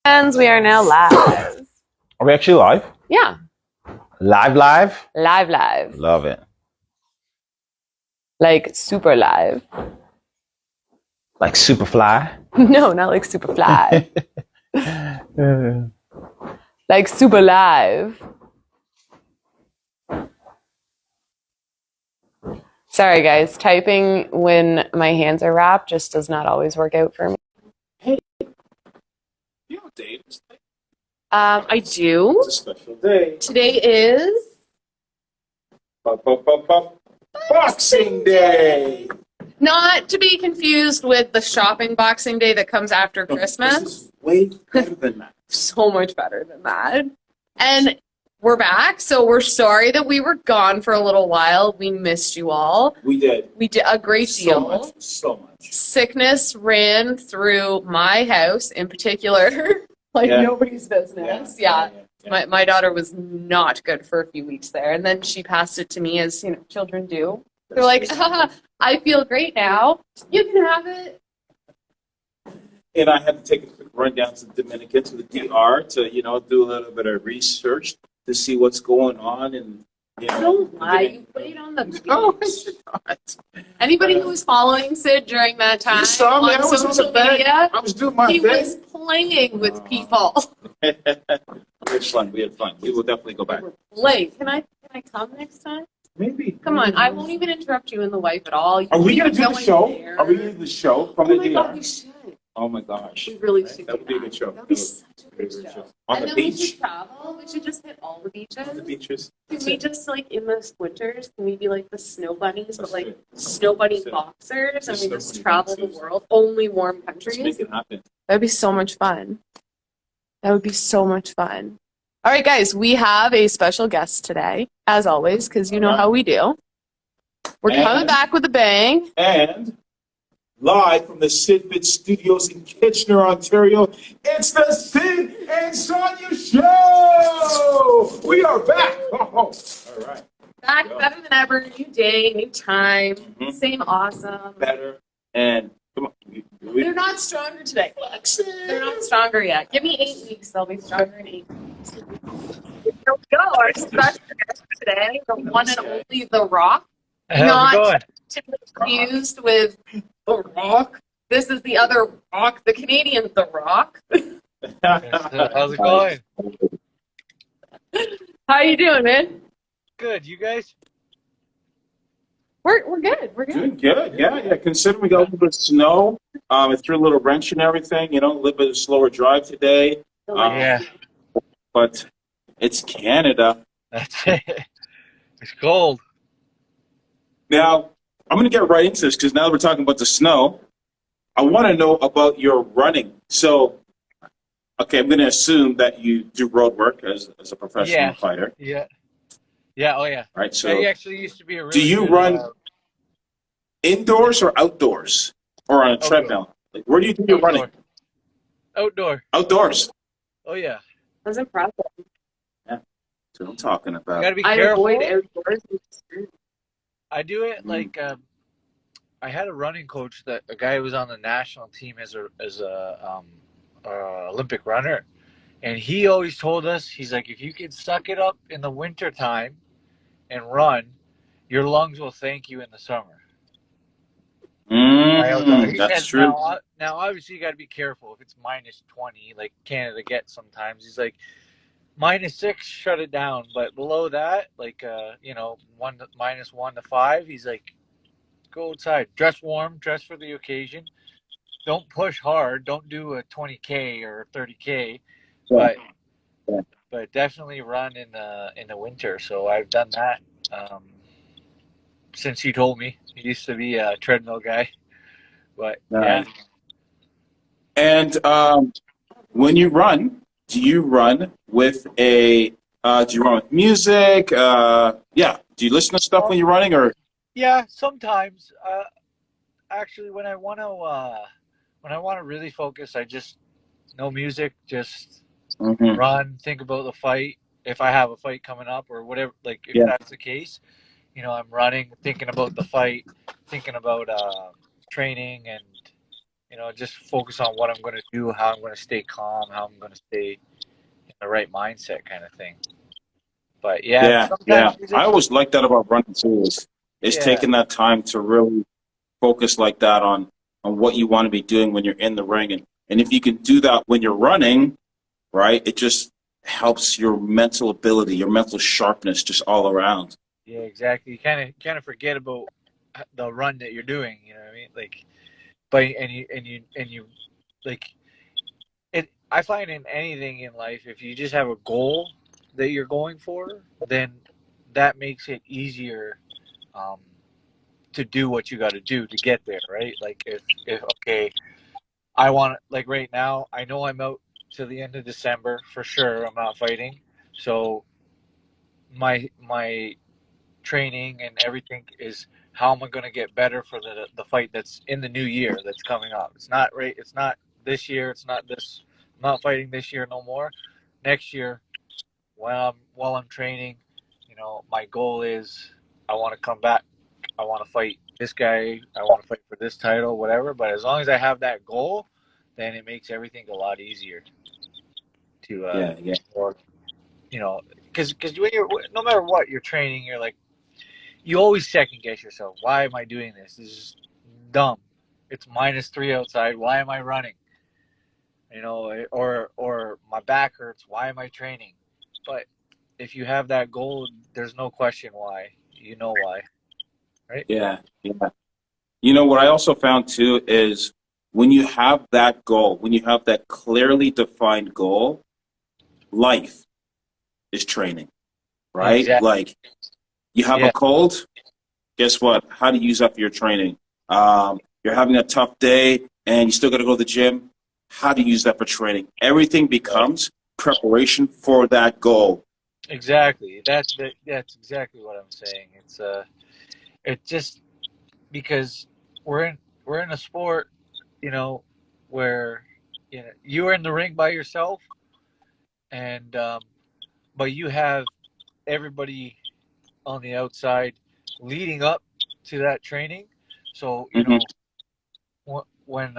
friends, we are now live. Are we actually live? Yeah. Live? Live. Love it. Like super live. Like Superfly? No, not like super fly. Like super live. Sorry guys, typing when my hands are wrapped just does not always work out for me. Hey, you know what day it is? I do. It's a special day. Today is Boxing Day! not to be confused with the shopping Boxing Day that comes after Christmas. This is way better than that. So much better than that. And we're back, so we're sorry that we were gone for a little while. We missed you all. We did. We did a great deal. So much. Sickness ran through my house in particular, like nobody's business. Yeah. My daughter was not good for a few weeks there, and then she passed it to me, as you know, children do. They're like, haha, I feel great now. You can have it. And I had to take a quick run down to the Dominican, to the DR, to, do a little bit of research to see what's going on. And, Don't lie. You played on the beach. No, I did not. Anybody who was following Sid during that time You saw me. on I was on social the bed. media, I was doing my he thing. was playing with people. We had fun. We will definitely go back. Blake, can I come next time? Maybe. Come on, I won't even interrupt you and the wife at all. Are we going to do the show? There. Are we going to do the show from Oh the my DR? God, we should. Oh my gosh. We really should. That would be a good show. That would be such a good show. On and the then we beach. should travel. We should just hit all the beaches. On the beaches. Can we just, like, in the winters, can we be like the snow bunnies, That's but like it. snow bunny That's it. boxers, The and we snow just bunny travel the boxers. world, only warm Let's countries? make it happen. That'd be so much fun. That would be so much fun. All right, guys, we have a special guest today, as always, because you know how we do. We're coming back with a bang. And live from the SydFIT studios in Kitchener, Ontario, it's the Sid and Sonya Show! We are back! Oh, all right. Back better than ever, new day, new time, same awesome. Better. And come on. They're not stronger today. They're not stronger yet. Give me 8 weeks, they'll be stronger in 8 weeks. Here we go, our special guest today, the one and only The Rock. Not to be confused with The Rock. This is the other Rock, the Canadian The Rock. How's it going? How you doing, man? Good. You guys? We're good. We're Doing good. good, yeah. Considering we got a little bit of snow, it threw a little wrench and everything, a little bit of slower drive today. Yeah. But it's Canada. That's it. It's cold. Now, I'm going to get right into this because now that we're talking about the snow, I want to know about your running. So, okay, I'm going to assume that you do road work as a professional fighter. Yeah. Yeah. Oh, yeah. Right. So, I actually used to be a really do you good, run indoors or outdoors or on a treadmill? Like, where do you do your running? Outdoor. Outdoors. Oh, yeah. That's impressive. That's what I'm talking You about. got to be I careful. avoid outdoors. I do it like I had a running coach, that a guy who was on the national team as a Olympic runner, and he always told us, he's like, if you can suck it up in the winter time and run, your lungs will thank you in the summer. That's true. Now obviously you got to be careful if it's minus 20 like Canada gets sometimes. He's like, -6, shut it down. But below that, like -1 to 5, he's like, go outside, dress warm, dress for the occasion. Don't push hard. Don't do a 20K or a 30K, but definitely run in the winter. So I've done that since he told me. He used to be a treadmill guy, but yeah. And when you run, do you run with music? Do you listen to stuff when you're running, or? Yeah, sometimes. Actually, when I want to really focus, I just no music, just run, think about the fight. If I have a fight coming up or whatever, like if that's the case, I'm running, thinking about the fight, thinking about training, and just focus on what I'm going to do, how I'm going to stay calm, how I'm going to stay in the right mindset kind of thing. But yeah, Yeah, sometimes yeah. I always like that about running too. Is yeah, taking that time to really focus like that on what you want to be doing when you're in the ring, and if you can do that when you're running, right, it just helps your mental ability, your mental sharpness, just all around. yeah, exactly. You kind of forget about the run that you're doing. You know what I mean? Like, but and you like it. I find in anything in life, if you just have a goal that you're going for, then that makes it easier um, to do what you got to do to get there, right? Like if okay, I want like right now, I know I'm out to the end of December for sure. I'm not fighting, so my training and everything is how am I going to get better for the fight that's in the new year that's coming up. It's not right. It's not this year. It's not this. I'm not fighting this year no more. Next year, while I'm training, my goal is I want to come back. I want to fight this guy. I want to fight for this title, whatever. But as long as I have that goal, then it makes everything a lot easier to Yeah, yeah, or because when you're no matter what you're training, you're like you always second guess yourself. Why am I doing this? This is dumb. It's -3 outside. Why am I running? Or my back hurts. Why am I training? But if you have that goal, there's no question why. You know why, right? yeah, yeah. You know what I also found too is when you have that goal, when you have that clearly defined goal, life is training, right? Exactly. Like you have a Yeah. cold, guess what? How to use up your training. You're having a tough day and you still got to go to the gym. How to use that for training. Everything becomes preparation for that goal. Exactly. That's exactly what I'm saying. It just because we're in we're in a sport, you know, where you're in the ring by yourself, and but you have everybody on the outside leading up to that training. So Hmm. when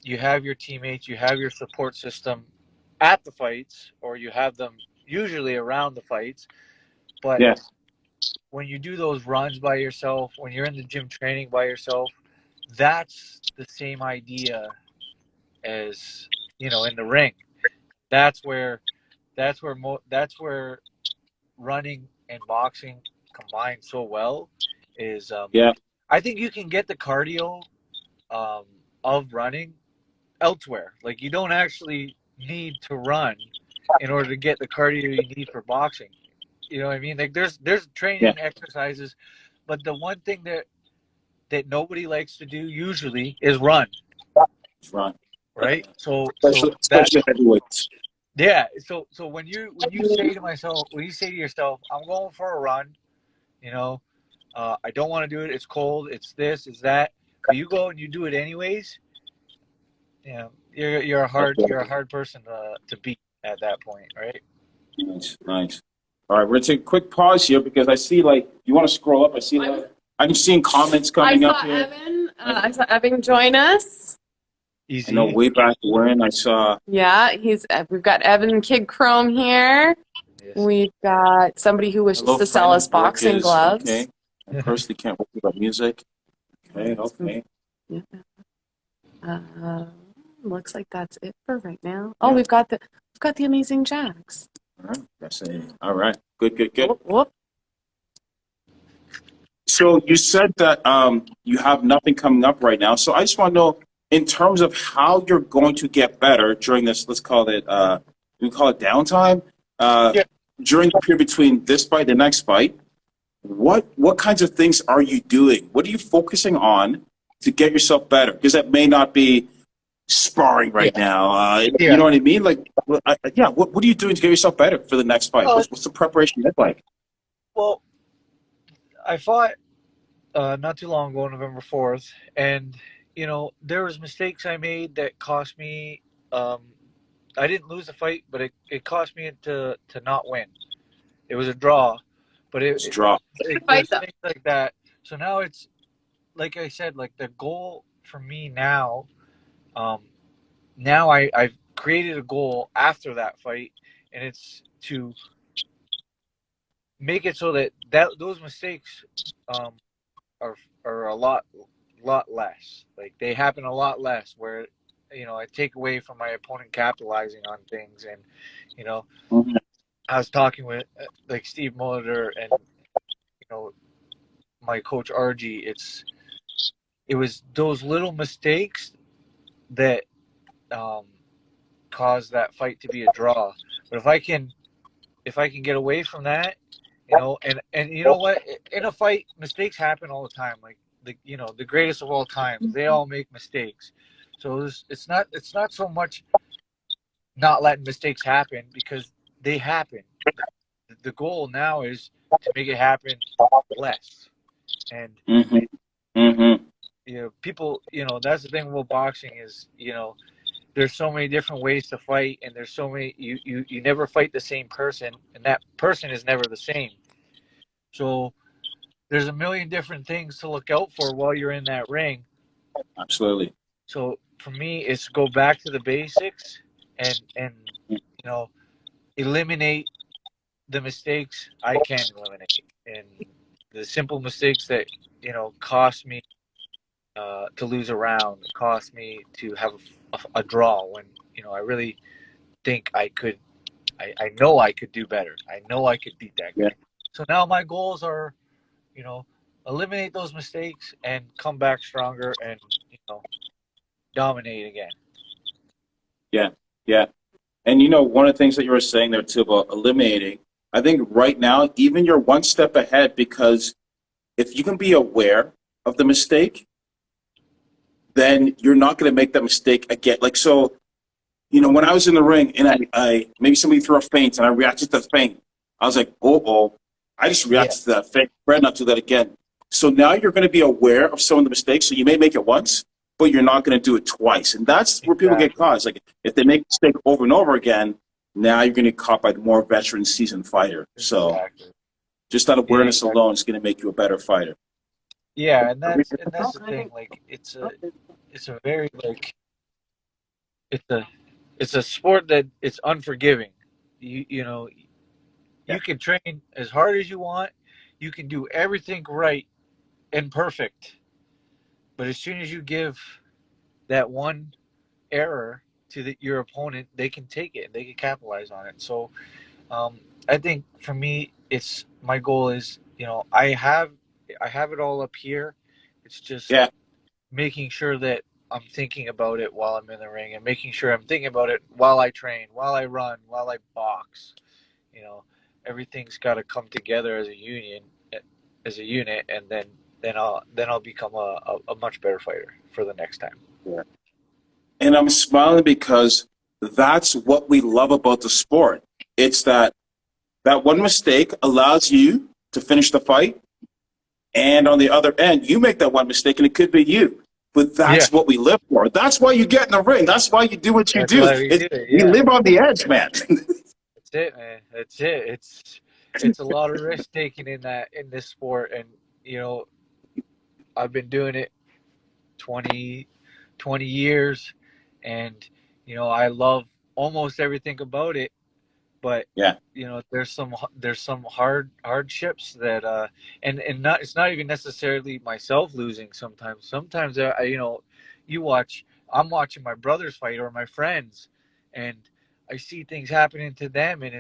you have your teammates, you have your support system at the fights, or you have them usually around the fights. But Yes. when you do those runs by yourself, when you're in the gym training by yourself, that's the same idea as in the ring. That's where that's where running and boxing combine so well. Is Yeah. I think you can get the cardio um, of running elsewhere. Like you don't actually need to run in order to get the cardio you need for boxing. You know what I mean? Like there's Yeah. training exercises, but the one thing that nobody likes to do usually is run, It's right. right? So that Especially heavyweights. yeah. So when you say to myself, when you say to yourself, I'm going for a run, you know, I don't want to do it. It's cold. It's this. It's that. But you go and you do it anyways. You're a hard Okay. you're a hard person to beat at that point, right? Nice. Nice. All right, we're gonna take a quick pause here because I see like you want to scroll up. I see like I'm seeing comments coming up here. I saw Evan join us. I know Easy. way back when I saw. Yeah, we've got Evan Kid Chrome here. Yes. We've got somebody who wishes Hello, to sell us friends. Work boxing is gloves. okay. I personally can't work without music. Okay. Okay. Yeah. Looks like that's it for right now. Yeah. Oh, we've got the amazing Jacks. All right. That's it. All right. Good. Good. Good. Whoop, whoop. So you said that you have nothing coming up right now. So I just want to know, in terms of how you're going to get better during this, let's call it, we call it downtime, uh, Yeah. during the period between this fight and the next fight. What kinds of things are you doing? What are you focusing on to get yourself better? Because that may not be sparring right Yeah. now. You Yeah. know what I mean? Like, yeah. What are you doing to get yourself better for the next fight? Well, What's the preparation look like? well, I fought not too long ago, November 4th, and there was mistakes I made that cost me. Um, I didn't lose the fight, but it cost me to not win. It was a draw, but It's a draw. there's things like that. So now it's like I said, like the goal for me now. now I've created a goal after that fight, and it's to make it so that those mistakes um, are are a lot less. Like they happen a lot less. Where I take away from my opponent capitalizing on things, and you know Mhm. I was talking with like Steve Molitor and my coach RG. It was those little mistakes that um, caused that fight to be a draw. But if I can get away from that, and you know what, in a fight, mistakes happen all the time. Like the greatest of all time, they all make mistakes. So it's not so much not letting mistakes happen because they happen. The goal now is to make it happen less. And Mhm. Mhm. people, that's the thing about boxing is, there's so many different ways to fight, and there's so many you never fight the same person, and that person is never the same. So there's a million different things to look out for while you're in that ring. Absolutely. So for me, it's go back to the basics and eliminate the mistakes I can eliminate, and the simple mistakes that cost me to lose a round, cost me to have a draw when I really think I know I could do better. I know I could beat that Yeah. guy. So now my goals are, you know, eliminate those mistakes and come back stronger and, dominate again. Yeah. Yeah. And one of the things that you were saying there too about eliminating, I think right now, even you're one step ahead because if you can be aware of the mistake, then you're not going to make that mistake again. Like, so, when I was in the ring and I maybe somebody threw a feint and I reacted to the feint, I was like, oh, I just Yeah, reacted to that feint. Better not do that again. So now you're going to be aware of some of the mistakes. So you may make it once, but you're not going to do it twice. And that's where people get exactly. caught. It's like if they make a mistake over and over again, now you're going to get caught by the more veteran, seasoned fighter. So Exactly. just that Yeah, awareness exactly. alone is going to make you a better fighter. Yeah, and that's the thing. Like it's a very like it's a sport that it's unforgiving. You Yeah. you can train as hard as you want. You can do everything right and perfect. But as soon as you give that one error to your opponent, they can take it. They can capitalize on it. So I think for me, it's my goal is I have it all up here. It's just Yeah. making sure that I'm thinking about it while I'm in the ring, and making sure I'm thinking about it while I train, while I run, while I box. You know, everything's got to come together as a unit, and then I'll become a much better fighter for the next time. Yeah. And I'm smiling because that's what we love about the sport. It's that one mistake allows you to finish the fight. And on the other end, you make that one mistake and it could be you. But Yeah, that's what we live for. That's why you get in the ring. That's why you do what you that's do. why we do it. We Yeah, live on the edge, man. that's it, man. That's it. It's a lot of risk taking in this sport, and you know I've been doing it 20, 20 years, and I love almost everything about it. But Yeah. there's some hardships that and not it's not even necessarily myself losing. Sometimes you watch I'm watching my brothers fight or my friends, and I see things happening to them, and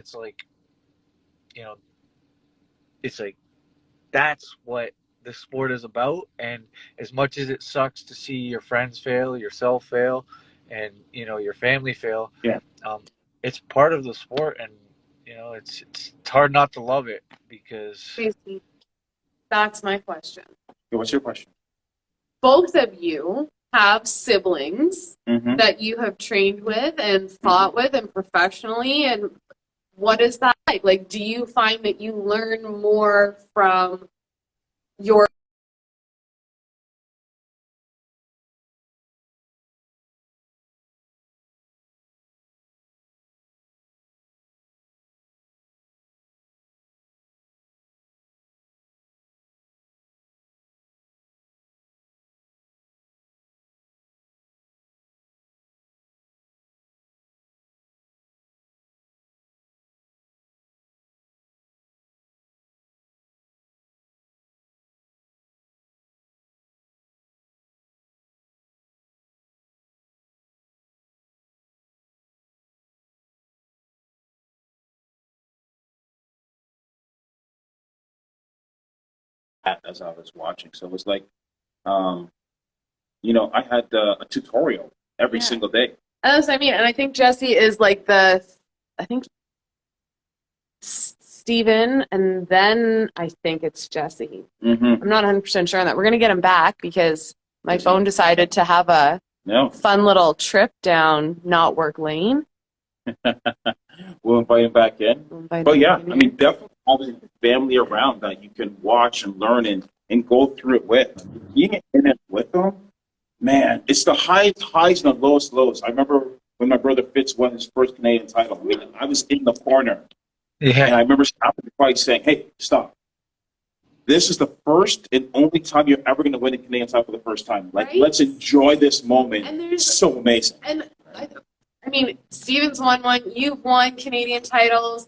you know it's like that's what the sport is about. And as much as it sucks to see your friends fail, yourself fail, and your family fail, Yeah. um, it's part of the sport. And it's hard not to love it because Casey, that's my question. What's your question? Both of you have siblings Mm-hmm. that you have trained with and fought with and professionally, and what is that like? Like, do you find that you learn more from your as I was watching. So it was like, I had a tutorial every single day. And that's what I mean. And I think Jessie is like I think Steven, and then I think it's Jessie. Mm-hmm. I'm not 100% sure on that. We're going to get him back because my phone decided to have a fun little trip down Not Work Lane. We'll invite him back in. But yeah, I mean, definitely having family around that you can watch and learn and go through it with. Being in it with them, man, it's the highs and the lowest lows. I remember when my brother Fitz won his first Canadian title. I mean, I was in the corner. Yeah. And I remember stopping the fight saying, hey, stop. This is the first and only time you're ever going to win a Canadian title for the first time. Like, let's enjoy this moment. And it's so amazing. And I mean, Steven's won one. You've won Canadian titles.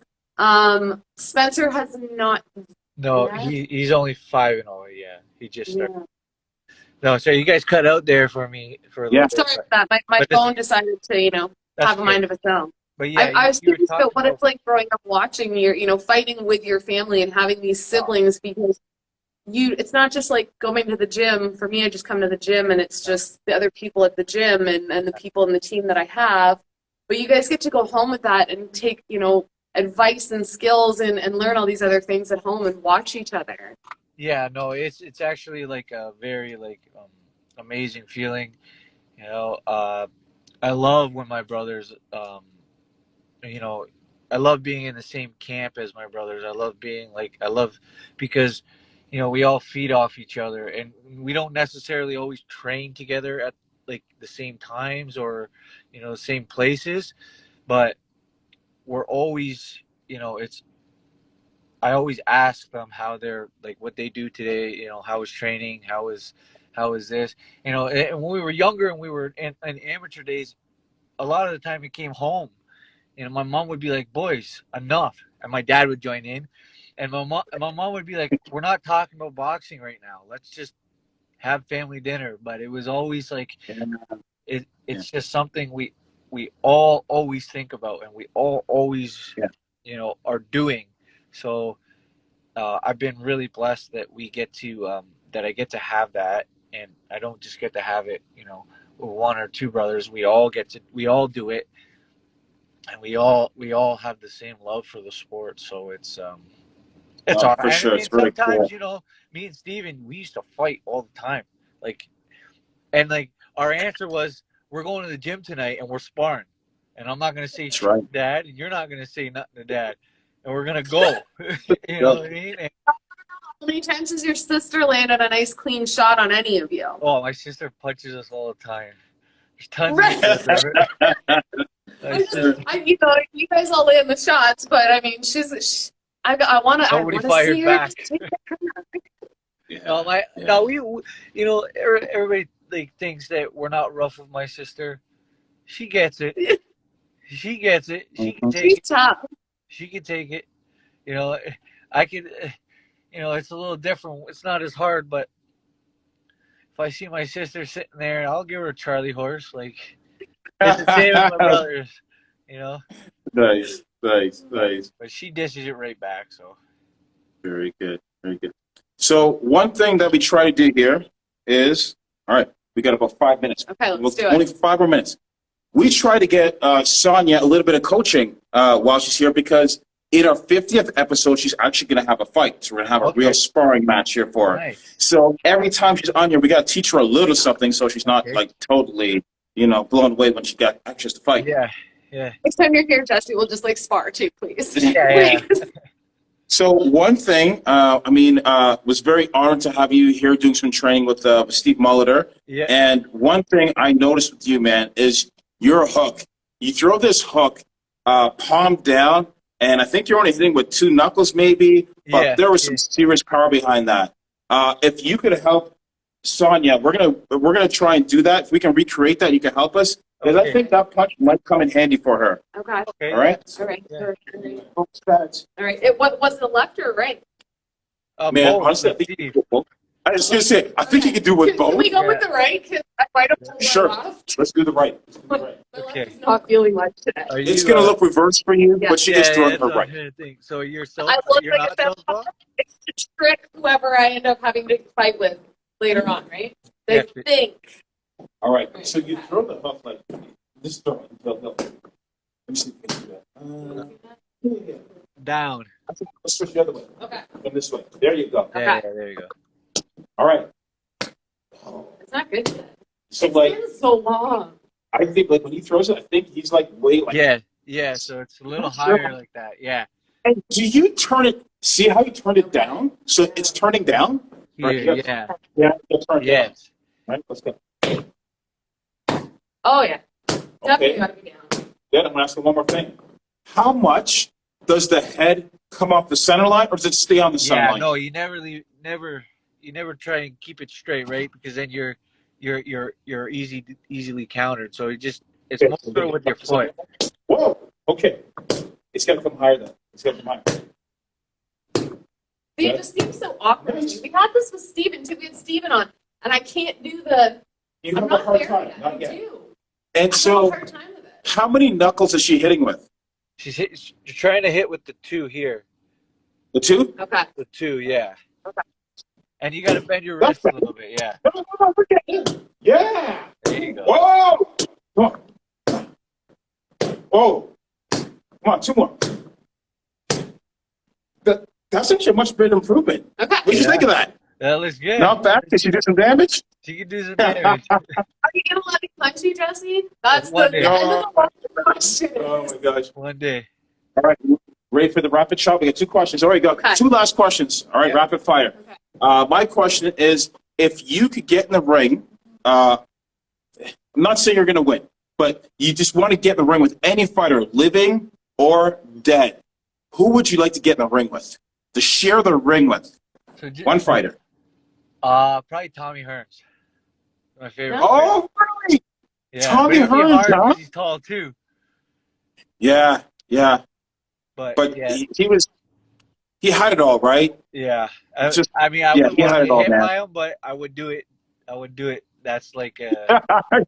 Spencer has not. No, he's only 5-0. Yeah, he just started. Yeah. No, so you guys cut out there for me for a little bit. Sorry about that. My phone decided to, have a mind of its own. But yeah, I was curious about what it's like growing up watching your, fighting with your family and having these siblings, because it's not just like going to the gym. For me, I just come to the gym and it's just the other people at the gym and the people in the team that I have. But you guys get to go home with that and take, advice and skills and learn all these other things at home and watch each other. Yeah, no, it's actually like a very amazing feeling. I love when my brothers, I love being in the same camp as my brothers. I love because, we all feed off each other, and we don't necessarily always train together at like the same times or, the same places, but we're always, I always ask them how they're like what they do today, how is training, how is this, and when we were younger and we were in amateur days, a lot of the time it came home, my mom would be like, boys, enough, and my dad would join in, and my mom would be like, we're not talking about boxing right now, let's just have family dinner. But it was always like, it's just something we all always think about, and we all always are doing. So I've been really blessed that we get to that I get to have that, and I don't just get to have it with one or two brothers. We all do it, and we all have the same love for the sport. So it's awesome. For sure. It's really sometimes cool. Me and Steven, we used to fight all the time, our answer was, we're going to the gym tonight and we're sparring, and I'm not going to say shit to Dad, and you're not going to say nothing to Dad, and we're going to go. You know what I mean? And how many times has your sister landed a nice clean shot on any of you? Oh, my sister punches us all the time. There's tons of you guys all land the shots, but I mean, I want to see her. Back. Everybody thinks that we're not rough with my sister. She gets it. She gets it. She can take it. Tough. She can take it. I can. It's a little different. It's not as hard, but if I see my sister sitting there, I'll give her a Charlie horse. Like, it's the same as my brothers. Nice. But she dishes it right back. So. Very good. So one thing that we try to do here is, all right, we got about 5 minutes. Okay, let's do it. Only 5 more minutes. We try to get Sonya a little bit of coaching while she's here, because in our 50th episode, she's actually going to have a fight. So we're going to have a real sparring match here for her. Nice. So every time she's on here, we got to teach her a little something so she's not totally, blown away when she got access to fight. Yeah. Next time you're here, Jessie, we'll just spar too, please. Yeah. So one thing, was very honored to have you here doing some training with Steve Molitor. Yeah. And one thing I noticed with you, man, is your hook. You throw this hook palm down, and I think you're only hitting with 2 knuckles maybe, but there was some serious power behind that. If you could help Sonya, we're gonna try and do that. If we can recreate that, you can help us. Because I think that punch might come in handy for her. Okay. All right? All right. Yeah. All right. What was the left or right? Man, honestly, I was going to say, I think you could do with Can we both. go with the right? Because I might have pulled Sure. one off. Let's do the right. Let's do the right. My left Okay. is not feeling much today. Are It's you, going to look reversed for you, Yeah. but she gets throwing that's her what I'm right. trying to think. So you're I look you're like not a step southpaw? It's to trick whoever I end up having to fight with later on, right? They Yeah. think. All right. So you throw the hoof like this. Throw it. Let me see if you can do that. Yeah. Down. Let's switch the other way. Okay. Come this way. There you go. Okay. Yeah, there you go. All right. It's not good yet. So It's like, been so long. I think like when he throws it, I think he's like way like. Yeah, so it's a little higher like that. Yeah. And do you turn it? See how you turned it down? So it's turning down. Right, Here, yep. yeah. Yeah. It's turning down. Yes. Right. Let's go. Oh, yeah. Definitely Okay. got to be down. Then I'm gonna ask you one more thing. How much does the head come off the center line, or does it stay on the center Yeah, line? no, you never try and keep it straight, right? Because then you're easily countered. So it's more so with your foot. Whoa. Okay. It's gonna come higher then. It's gonna come higher. See, it just seems so awkward. We had this with Steven, too. We had Steven on, and I can't do the. You I'm have a not hard there time. yet. Not I yet. do. And I have a so, hard time with it. how many knuckles is she hitting with? You're trying to hit with the 2 here. The two? Okay. The 2, yeah. Okay. And you got to bend your wrist a little bit, yeah. No, look at it. Yeah. There you go. Whoa. Come on. Whoa. Come on, 2 more. That's actually a much better improvement. Okay. What did you think of that? That looks good. Not bad? Did she do some damage? She can do some damage. Are you going to let me punch you, Jessie? That's the One day. end of the question. Oh my gosh. One day. All right. Ready for the rapid shot? We got 2 questions. All right, go. Okay. 2 last questions. All right, Yeah. rapid fire. Okay. My question is, if you could get in the ring, I'm not saying you're going to win, but you just want to get in the ring with any fighter, living or dead, who would you like to get in the ring with? To share the ring with? So One fighter. Probably Tommy Hearns. My favorite. Oh, really? yeah. Tommy but it'd be Hearns, hard huh? 'cause he's tall too. Yeah, yeah. But But yeah, he had it all, right? yeah. It's just- I mean, I yeah, wouldn't he had want it to all, get hit man. by him, but I would do it. I would do it. That's like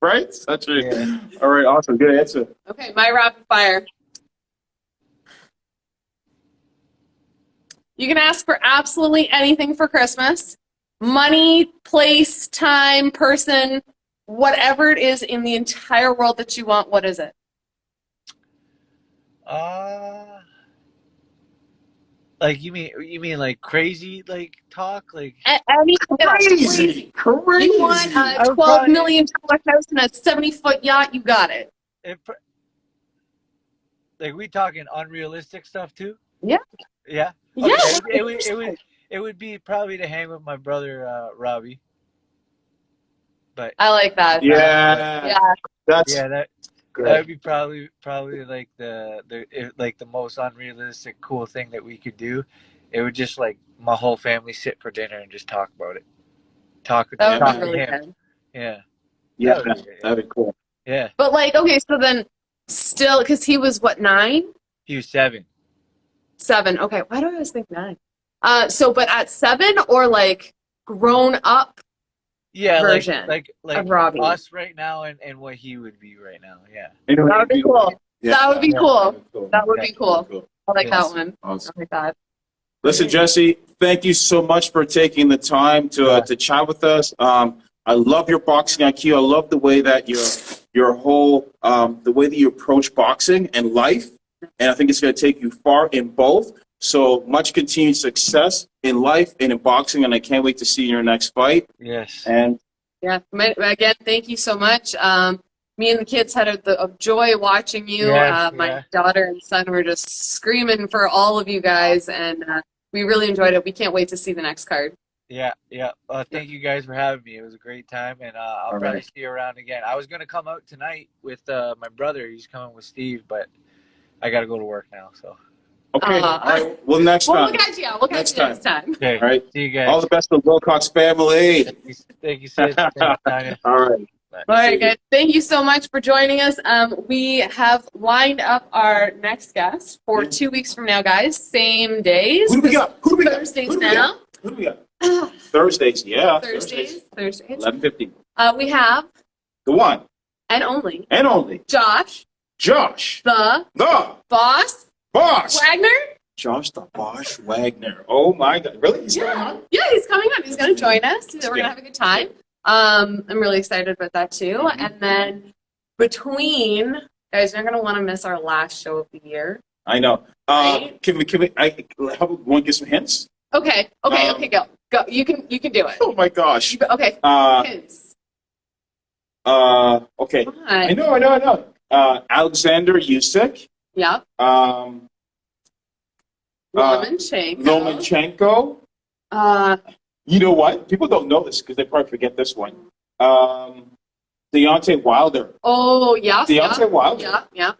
Right? Such a, Yeah. All right, awesome. Good answer. Okay, my rapid fire. You can ask for absolutely anything for Christmas. Money, place, time, person, whatever it is in the entire world that you want, what is it? like you mean like crazy like talk like Anything at all. Crazy. Crazy. You want a I would $12 million house and a 70-foot yacht, you got it. like we talking unrealistic stuff too? Yeah. Yeah. Yeah. Okay, it would be probably to hang with my brother Robbie. But I like that. Yeah. Yeah. That's yeah, that good. would be probably like the most unrealistic cool thing that we could do. It would just like my whole family sit for dinner and just talk about it. Talk That talk would be to really him. good. Yeah. Yeah, That would be- that'd be cool. Yeah. But like, okay, so then still, because he was what, 9? He was 7. 7. Okay, why do I always think 9? But at 7 or like grown up Yeah, version like of Robbie. us right now and what he would be right now. Yeah. That would be cool. Yeah. That would be Yeah. cool. That would be cool. Cool. I like Yes. that one. Awesome. I like that. Listen, Jessie, thank you so much for taking the time to chat with us. I love your boxing IQ. I love the way that your whole the way that you approach boxing and life, and I think it's going to take you far in both. So much continued success in life and in boxing, and I can't wait to see your next fight. Yes. And Yeah. Again, thank you so much. Me and the kids had a joy watching you. Yes, My yeah. daughter and son were just screaming for all of you guys, and we really enjoyed it. We can't wait to see the next card. Yeah. Thank you guys for having me. It was a great time, and I'll probably right. see you around again. I was gonna come out tonight with my brother. He's coming with Steve, but I got to go to work now. So. okay, Uh-huh. all right. Well, next We'll time. look at you. We'll catch Next you next time. Okay. All right. See you guys. All the best to the Wilcox family. Thank you, Sid. Thank you, Sonya. All right. Bye. All right, guys. Thank you so much for joining us. We have lined up our next guest for 2 weeks from now, guys. Same days. Who do we got? Who do we got? Thursdays Who do we got? now. Who do we got? Thursdays, yeah. Thursdays. 11:50. We have The one and only and only Josh, Josh, the the boss, boss. Wagner. Josh the Bosch Wagner. Oh my God! Really? He's coming on? Yeah, he's coming on. He's going to join us. We're good. going to have a good time. I'm really excited about that too. Mhm. And then between, guys, you're not going to want to miss our last show of the year. I know. Right? Can we? How about one give some hints? Okay, go. You can do it. Oh my gosh. Okay, Uh, hints. okay. Come I on. know. Alexander Usyk. Yep. Lomachenko. Lomachenko. You know what? People don't know this because they probably forget this one. Deontay Wilder. Oh, yeah. Deontay Wilder. Yeah.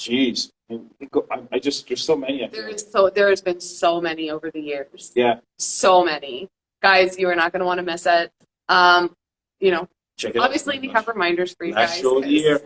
Jeez. There's so many. There has been so many over the years. Yeah. So many. Guys, you are not going to want to miss it. Check it Obviously out. we have reminders for you Last guys. show of the 'cause- year.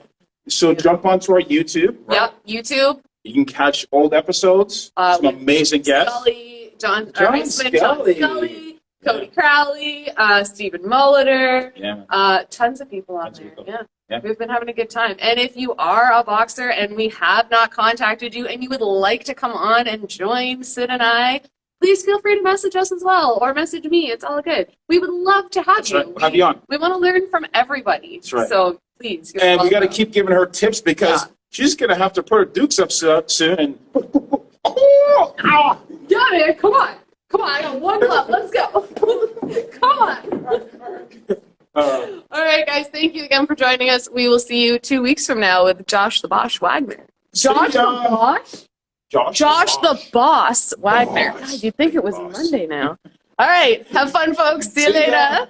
So jump onto our YouTube. Right? Yep, YouTube. You can catch old episodes. Some we- amazing guests. Scully, John Scully. Scully, Cody Crowley, Stephen Molitor, Yeah. tons of people on Tons of there. people. Yeah. We've been having a good time. And if you are a boxer and we have not contacted you and you would like to come on and join Sid and I, please feel free to message us as well or message me. It's all good. We would love to have That's you. right. We'll have you on. We want to learn from everybody. That's right. So please. You're And we got to welcome. keep giving her tips because Yeah. she's going to have to put her dukes up soon. And oh, Yeah, man. Come on. I got one glove. Let's go. Come on. All right, guys. Thank you again for joining us. We will see you 2 weeks from now with Josh the Boss Wagner. Josh the ya. Boss? Josh the Boss Wagner. Boss. God, you'd think it was Boss. Monday now. All right. Have fun, folks. See you See ya. later.